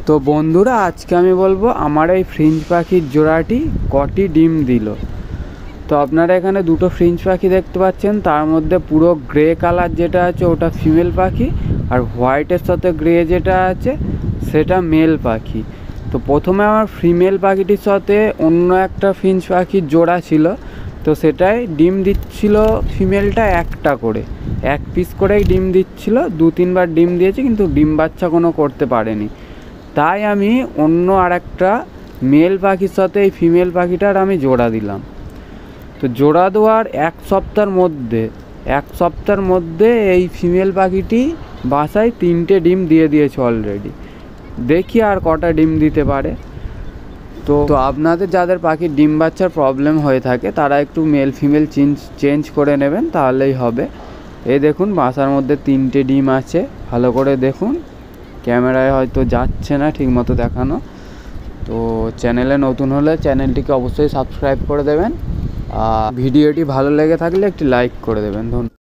তো বন্ধুরা, আজকে আমি বলবো আমার এই ফ্রিঞ্চ পাখির জোড়াটি কটি ডিম দিল। তো আপনারা এখানে দুটো ফ্রিঞ্চ পাখি দেখতে পাচ্ছেন, তার মধ্যে পুরো গ্রে কালার যেটা আছে ওটা ফিমেল পাখি, আর হোয়াইটের সাথে গ্রে যেটা আছে সেটা মেল পাখি। তো প্রথমে আমার ফিমেল পাখিটির সাথে অন্য একটা ফ্রিঞ্চ পাখির জোড়া ছিল, তো সেটাই ডিম দিচ্ছিল ফিমেলটা একটা করে, এক পিস করেই ডিম দিচ্ছিল। 2-3 বার ডিম দিয়েছে কিন্তু ডিম বাচ্চা কোনো করতে পারেনি। তাই আমি অন্য আরেকটা মেল পাখির সাথে এই ফিমেল পাখিটার আমি জোড়া দিলাম। তো জোড়া দেওয়ার এক সপ্তাহের মধ্যে এই ফিমেল পাখিটি বাসায় 3টে ডিম দিয়ে দিয়েছে অলরেডি। দেখি আর কটা ডিম দিতে পারে। তো আপনাদের যাদের পাখির ডিম বাচ্চার প্রবলেম হয়ে থাকে তারা একটু মেল ফিমেল চেঞ্জ করে নেবেন, তাহলেই হবে। এই দেখুন বাসার মধ্যে 3টে ডিম আছে, ভালো করে দেখুন, ক্যামেরায় হয়তো যাচ্ছে না ঠিক মতো দেখানো। তো চ্যানেলে নতুন হলে চ্যানেলটিকে অবশ্যই সাবস্ক্রাইব করে দেবেন, আর ভিডিওটি ভালো লেগে থাকলে একটি লাইক করে দেবেন। ধন্যবাদ।